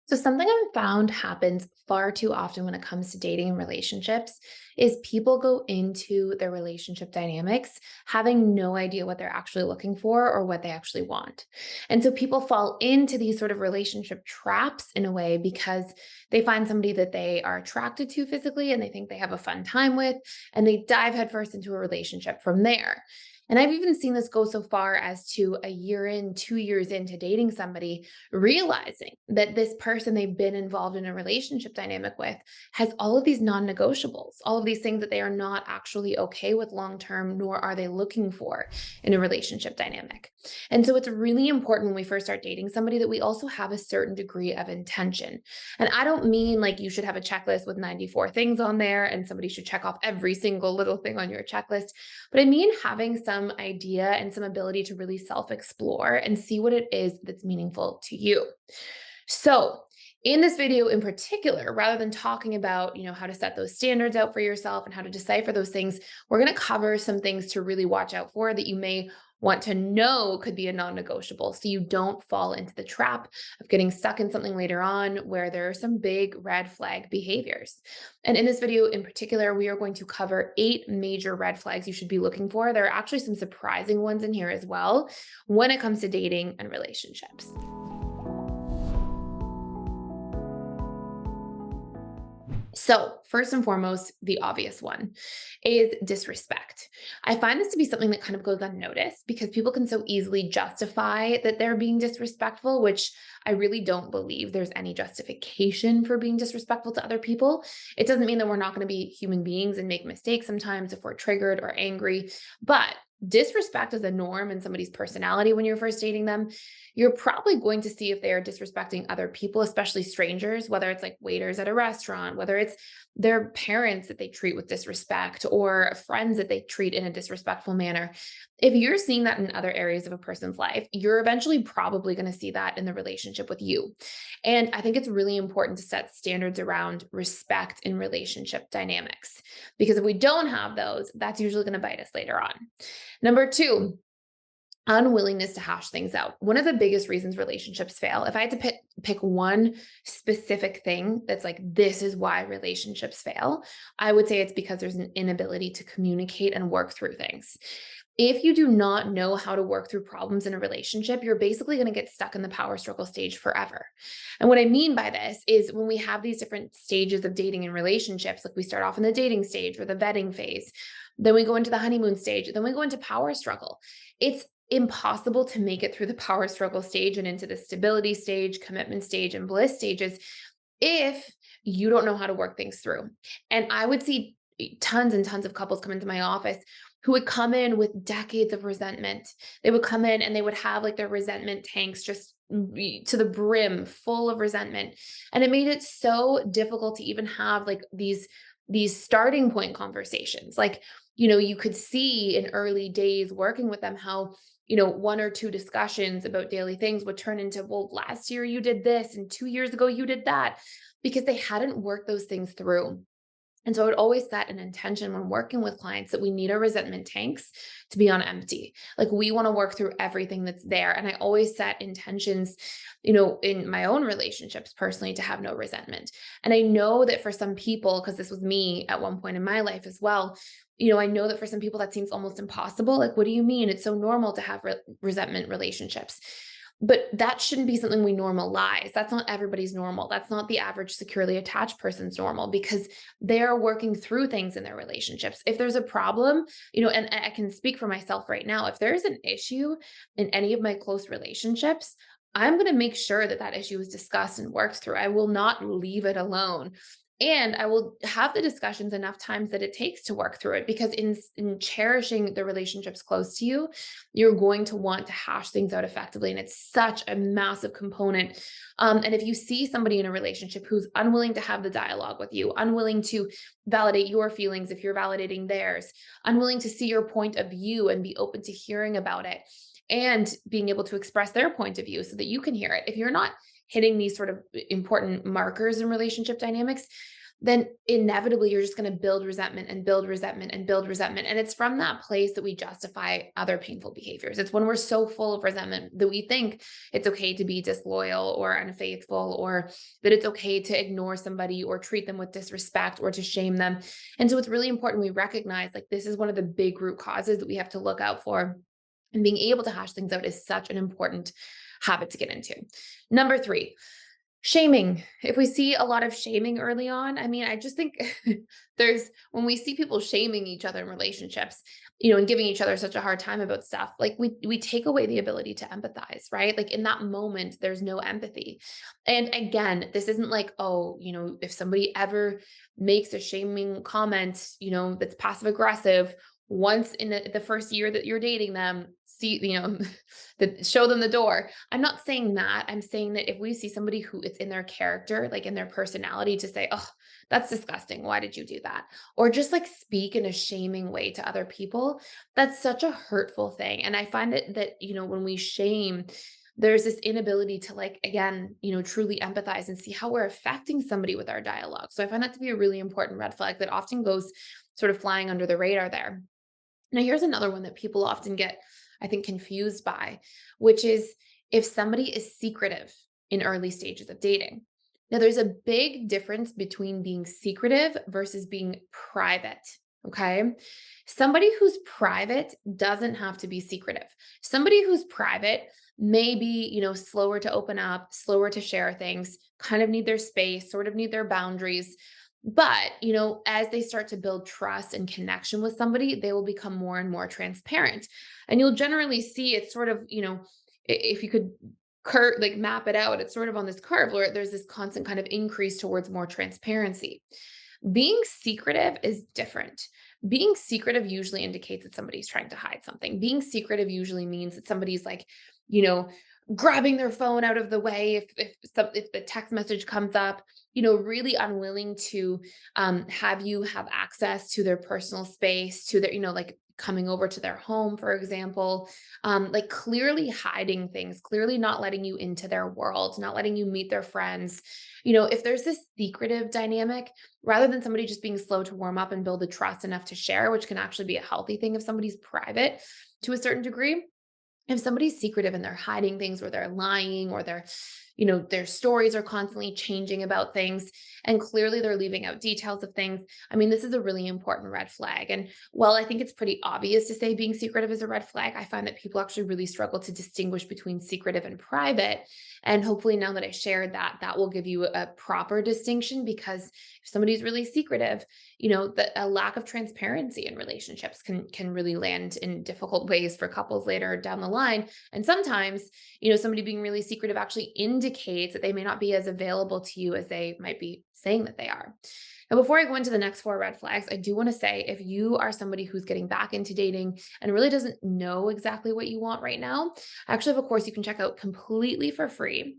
So, something I've found happens far too often when it comes to dating and relationships is people go into their relationship dynamics having no idea what they're actually looking for or what they actually want. And so, people fall into these sort of relationship traps in a way because they find somebody that they are attracted to physically and they think they have a fun time with, and they dive headfirst into a relationship from there. And I've even seen this go so far as to a year in, 2 years into dating somebody, realizing that this person they've been involved in a relationship dynamic with has all of these non negotiables, all of these things that they are not actually okay with long term, nor are they looking for in a relationship dynamic. And so it's really important when we first start dating somebody that we also have a certain degree of intention. And I don't mean like you should have a checklist with 94 things on there and somebody should check off every single little thing on your checklist. But I mean having some idea and some ability to really self explore and see what it is that's meaningful to you. So, in this video in particular, rather than talking about, how to set those standards out for yourself and how to decipher those things, we're going to cover some things to really watch out for that you may want to know could be a non-negotiable so you don't fall into the trap of getting stuck in something later on where there are some big red flag behaviors. And in this video in particular, we are going to cover 8 major red flags you should be looking for. There are actually some surprising ones in here as well when it comes to dating and relationships. So, first and foremost, the obvious one is disrespect. I find this to be something that kind of goes unnoticed because people can so easily justify that they're being disrespectful, which I really don't believe there's any justification for being disrespectful to other people. It doesn't mean that we're not going to be human beings and make mistakes sometimes if we're triggered or angry, but disrespect is a norm in somebody's personality when you're first dating them. You're probably going to see if they are disrespecting other people, especially strangers, whether it's like waiters at a restaurant, whether it's their parents that they treat with disrespect or friends that they treat in a disrespectful manner. If you're seeing that in other areas of a person's life, you're eventually probably going to see that in the relationship with you. And I think it's really important to set standards around respect in relationship dynamics, because if we don't have those, that's usually going to bite us later on. Number two, unwillingness to hash things out. One of the biggest reasons relationships fail, if I had to pick one specific thing that's like, this is why relationships fail, I would say it's because there's an inability to communicate and work through things. If you do not know how to work through problems in a relationship, you're basically going to get stuck in the power struggle stage forever. And what I mean by this is when we have these different stages of dating and relationships, like we start off in the dating stage or the vetting phase, then we go into the honeymoon stage, then we go into power struggle. It's impossible to make it through the power struggle stage and into the stability stage, commitment stage, and bliss stages if you don't know how to work things through. And I would see tons and tons of couples come into my office who would come in with decades of resentment. They would come in and they would have like their resentment tanks just to the brim full of resentment. And it made it so difficult to even have like these starting point conversations. Like, you could see in early days working with them how, one or two discussions about daily things would turn into, well, last year you did this and 2 years ago you did that, because they hadn't worked those things through. And so I would always set an intention when working with clients that we need our resentment tanks to be on empty. Like we want to work through everything that's there. And I always set intentions, in my own relationships personally to have no resentment. And I know that for some people, because this was me at one point in my life as well, I know that for some people that seems almost impossible. Like, what do you mean? It's so normal to have resentment relationships. But that shouldn't be something we normalize. That's not everybody's normal. That's not the average securely attached person's normal, because they're working through things in their relationships. If there's a problem, and I can speak for myself right now, if there's an issue in any of my close relationships, I'm going to make sure that that issue is discussed and worked through. I will not leave it alone. And I will have the discussions enough times that it takes to work through it, because in cherishing the relationships close to you, you're going to want to hash things out effectively. And it's such a massive component. And if you see somebody in a relationship who's unwilling to have the dialogue with you, unwilling to validate your feelings if you're validating theirs, unwilling to see your point of view and be open to hearing about it, and being able to express their point of view so that you can hear it. If you're not hitting these sort of important markers in relationship dynamics, then inevitably you're just going to build resentment and build resentment and build resentment. And it's from that place that we justify other painful behaviors. It's when we're so full of resentment that we think it's okay to be disloyal or unfaithful, or that it's okay to ignore somebody or treat them with disrespect or to shame them. And so it's really important we recognize like this is one of the big root causes that we have to look out for. And being able to hash things out is such an important habit to get into. Number three, shaming. If we see a lot of shaming early on, I mean, I just think when we see people shaming each other in relationships, and giving each other such a hard time about stuff, like we take away the ability to empathize, right? Like in that moment, there's no empathy. And again, this isn't like, oh, if somebody ever makes a shaming comment, that's passive aggressive once in the first year that you're dating them, see, show them the door. I'm not saying that. I'm saying that if we see somebody who it's in their character, like in their personality to say, oh, that's disgusting. Why did you do that? Or just like speak in a shaming way to other people, that's such a hurtful thing. And I find that when we shame, there's this inability to like, again, truly empathize and see how we're affecting somebody with our dialogue. So I find that to be a really important red flag that often goes sort of flying under the radar there. Now, here's another one that people often get, I think, confused by, which is if somebody is secretive in early stages of dating. Now, there's a big difference between being secretive versus being private. Okay. Somebody who's private doesn't have to be secretive. Somebody who's private may be, slower to open up, slower to share things, kind of need their space, sort of need their boundaries. But, as they start to build trust and connection with somebody, they will become more and more transparent. And you'll generally see it's sort of, if you could like map it out, it's sort of on this curve where there's this constant kind of increase towards more transparency. Being secretive is different. Being secretive usually indicates that somebody's trying to hide something. Being secretive usually means that somebody's like, you know, grabbing their phone out of the way if the text message comes up, really unwilling to have you have access to their personal space, to their, like coming over to their home, for example, like clearly hiding things, clearly not letting you into their world, not letting you meet their friends. If there's this secretive dynamic, rather than somebody just being slow to warm up and build the trust enough to share, which can actually be a healthy thing if somebody's private to a certain degree, if somebody's secretive and they're hiding things or they're lying or their stories are constantly changing about things and clearly they're leaving out details of things. I mean, this is a really important red flag. And while I think it's pretty obvious to say being secretive is a red flag, I find that people actually really struggle to distinguish between secretive and private. And hopefully now that I shared that, that will give you a proper distinction, because if somebody's really secretive, that a lack of transparency in relationships can really land in difficult ways for couples later down the line. And sometimes, somebody being really secretive actually indicates that they may not be as available to you as they might be saying that they are. Now, before I go into the next 4 red flags, I do want to say if you are somebody who's getting back into dating and really doesn't know exactly what you want right now, I actually have a course you can check out completely for free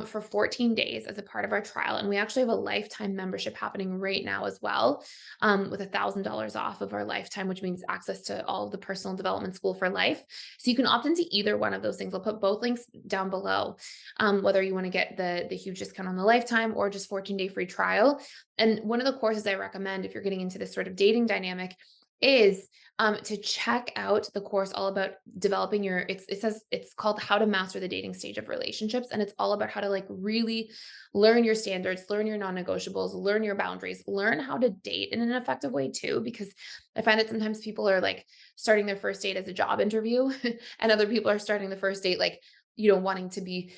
for 14 days as a part of our trial. And we actually have a lifetime membership happening right now as well, with $1,000 off of our lifetime, which means access to all of the personal development school for life. So you can opt into either one of those things. I'll put both links down below, whether you want to get the huge discount on the lifetime or just 14-day free trial. And one of the courses I recommend if you're getting into this sort of dating dynamic is to check out the course all about developing it says it's called How to Master the Dating Stage of Relationships. And it's all about how to like really learn your standards, learn your non-negotiables, learn your boundaries, learn how to date in an effective way too. Because I find that sometimes people are like starting their first date as a job interview and other people are starting the first date like, wanting to be,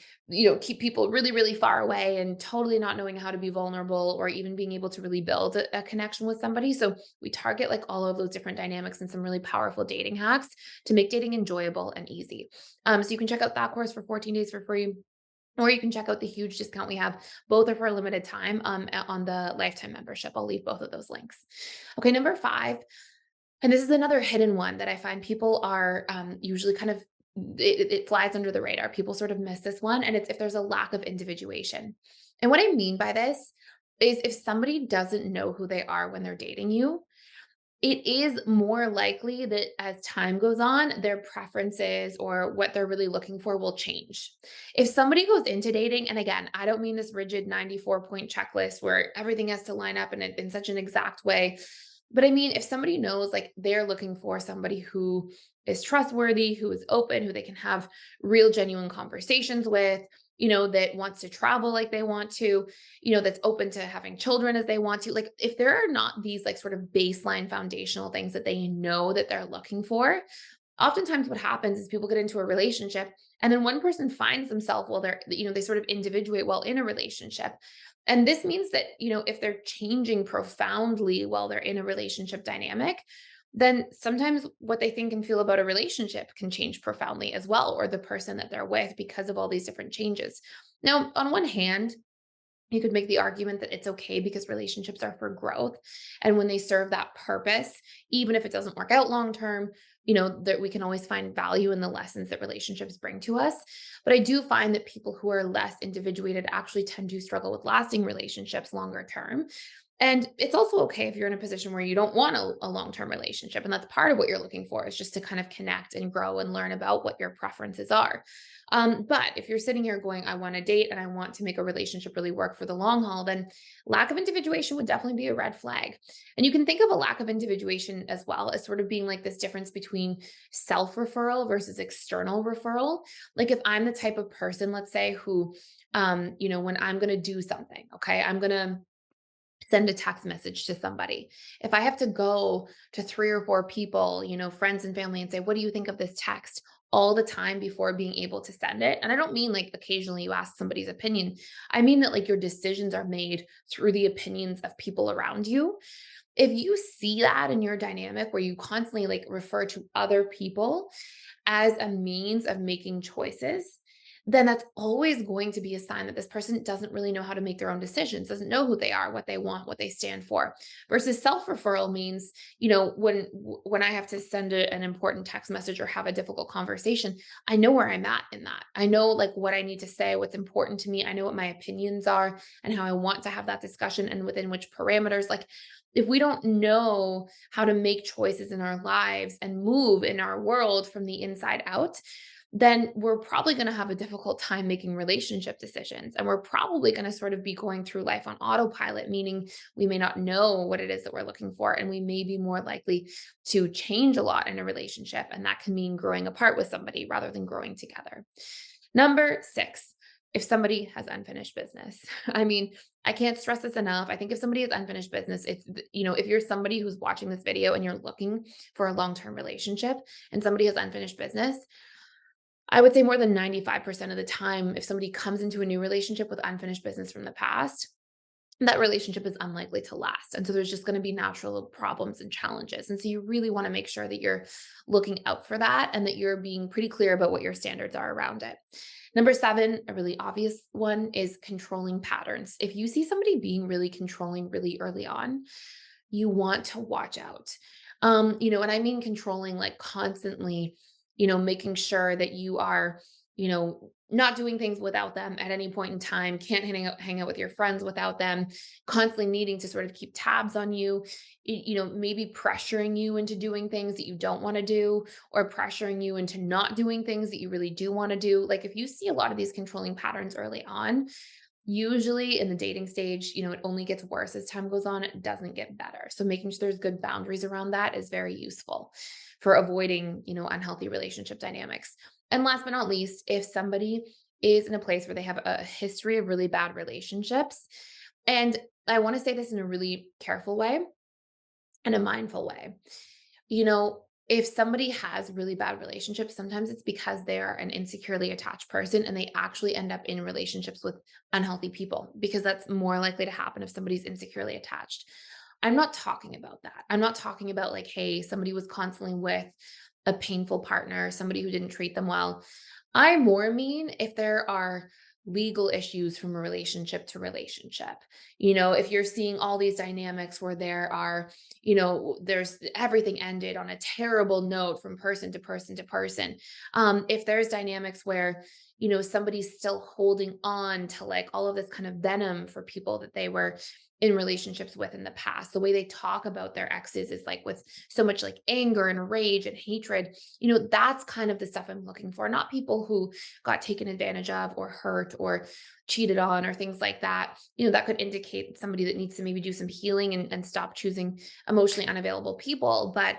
keep people really, really far away and totally not knowing how to be vulnerable or even being able to really build a connection with somebody. So we target like all of those different dynamics and some really powerful dating hacks to make dating enjoyable and easy. So you can check out that course for 14 days for free, or you can check out the huge discount we have. Both are for a limited time on the lifetime membership. I'll leave both of those links. Okay, number 5. And this is another hidden one that I find people are usually kind of, it flies under the radar. People sort of miss this one. And it's if there's a lack of individuation. And what I mean by this is if somebody doesn't know who they are when they're dating you, it is more likely that as time goes on, their preferences or what they're really looking for will change. If somebody goes into dating, and again, I don't mean this rigid 94-point checklist where everything has to line up in such an exact way. But I mean, if somebody knows like they're looking for somebody who is trustworthy, who is open, who they can have real, genuine conversations with, that wants to travel like they want to, that's open to having children as they want to. Like, if there are not these like sort of baseline foundational things that they know that they're looking for, oftentimes what happens is people get into a relationship and then one person finds themselves while they sort of individuate while in a relationship. And this means that, if they're changing profoundly while they're in a relationship dynamic, then sometimes what they think and feel about a relationship can change profoundly as well, or the person that they're with because of all these different changes. Now, on one hand, you could make the argument that it's okay because relationships are for growth. And when they serve that purpose, even if it doesn't work out long term, that we can always find value in the lessons that relationships bring to us. But I do find that people who are less individuated actually tend to struggle with lasting relationships longer term. And it's also okay if you're in a position where you don't want a long-term relationship. And that's part of what you're looking for, is just to kind of connect and grow and learn about what your preferences are. But if you're sitting here going, I want to date and I want to make a relationship really work for the long haul, then lack of individuation would definitely be a red flag. And you can think of a lack of individuation as well as sort of being like this difference between self referral versus external referral. Like, if I'm the type of person, let's say, who, when I'm going to do something, okay, I'm going to send a text message to somebody. If I have to go to 3 or 4 people, friends and family, and say, "What do you think of this text?" all the time before being able to send it. And I don't mean like occasionally you ask somebody's opinion. I mean that like your decisions are made through the opinions of people around you. If you see that in your dynamic where you constantly like refer to other people as a means of making choices, then that's always going to be a sign that this person doesn't really know how to make their own decisions, doesn't know who they are, what they want, what they stand for. Versus self-referral means, when I have to send an important text message or have a difficult conversation, I know where I'm at in that. I know like what I need to say, what's important to me. I know what my opinions are and how I want to have that discussion and within which parameters. Like, if we don't know how to make choices in our lives and move in our world from the inside out, then we're probably going to have a difficult time making relationship decisions. And we're probably going to sort of be going through life on autopilot, meaning we may not know what it is that we're looking for. And we may be more likely to change a lot in a relationship. And that can mean growing apart with somebody rather than growing together. Number 6, if somebody has unfinished business. I mean, I can't stress this enough. I think if somebody has unfinished business, if you're somebody who's watching this video and you're looking for a long-term relationship and somebody has unfinished business, I would say more than 95% of the time, if somebody comes into a new relationship with unfinished business from the past, that relationship is unlikely to last. And so there's just going to be natural problems and challenges. And so you really want to make sure that you're looking out for that and that you're being pretty clear about what your standards are around it. Number 7, a really obvious one, is controlling patterns. If you see somebody being really controlling really early on, you want to watch out. And I mean controlling like constantly, making sure that you are, not doing things without them at any point in time, can't hang out with your friends without them, constantly needing to sort of keep tabs on you, maybe pressuring you into doing things that you don't want to do, or pressuring you into not doing things that you really do want to do. Like, if you see a lot of these controlling patterns early on, usually in the dating stage, it only gets worse as time goes on. It doesn't get better. So making sure there's good boundaries around that is very useful for avoiding, unhealthy relationship dynamics. And last but not least, if somebody is in a place where they have a history of really bad relationships, and I want to say this in a really careful way and a mindful way, you know, if somebody has really bad relationships, sometimes it's because they are an insecurely attached person and they actually end up in relationships with unhealthy people, because that's more likely to happen if somebody's insecurely attached. I'm not talking about that. I'm not talking about like, hey, somebody was constantly with a painful partner, somebody who didn't treat them well. I more mean if there are legal issues from a relationship to relationship. If you're seeing all these dynamics where there are, there's everything ended on a terrible note from person to person to person. If there's dynamics where, somebody's still holding on to like all of this kind of venom for people that they were in relationships with in the past. The way they talk about their exes is like with so much like anger and rage and hatred. That's kind of the stuff I'm looking for, not people who got taken advantage of or hurt or cheated on or things like that. That could indicate somebody that needs to maybe do some healing and stop choosing emotionally unavailable people. But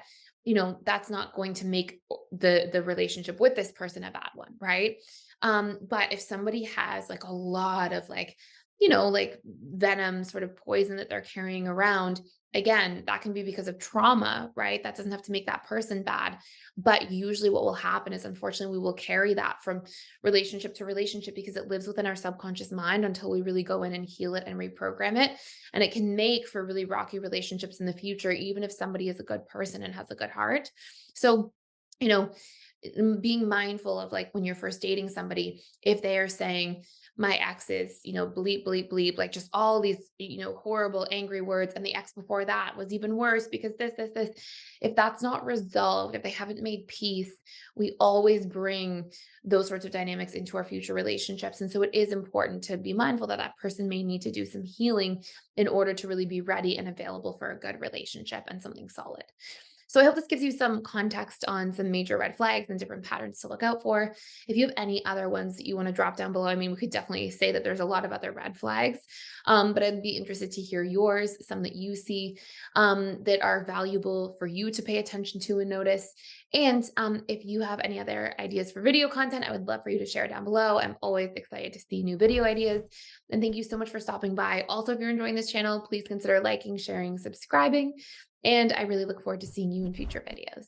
that's not going to make the relationship with this person a bad one, right? But if somebody has like a lot of like venom sort of poison that they're carrying around, again, that can be because of trauma, right? That doesn't have to make that person bad. But usually what will happen is, unfortunately, we will carry that from relationship to relationship because it lives within our subconscious mind until we really go in and heal it and reprogram it. And it can make for really rocky relationships in the future, even if somebody is a good person and has a good heart. So, you know, being mindful of like when you're first dating somebody, if they are saying, my ex is, bleep, bleep, bleep, like just all these, horrible, angry words. And the ex before that was even worse because this. If that's not resolved, if they haven't made peace, we always bring those sorts of dynamics into our future relationships. And so it is important to be mindful that that person may need to do some healing in order to really be ready and available for a good relationship and something solid. So I hope this gives you some context on some major red flags and different patterns to look out for. If you have any other ones that you want to drop down below, I mean, we could definitely say that there's a lot of other red flags, but I'd be interested to hear yours, some that you see that are valuable for you to pay attention to and notice. And if you have any other ideas for video content, I would love for you to share down below. I'm always excited to see new video ideas. And thank you so much for stopping by. Also, if you're enjoying this channel, please consider liking, sharing, subscribing. And I really look forward to seeing you in future videos.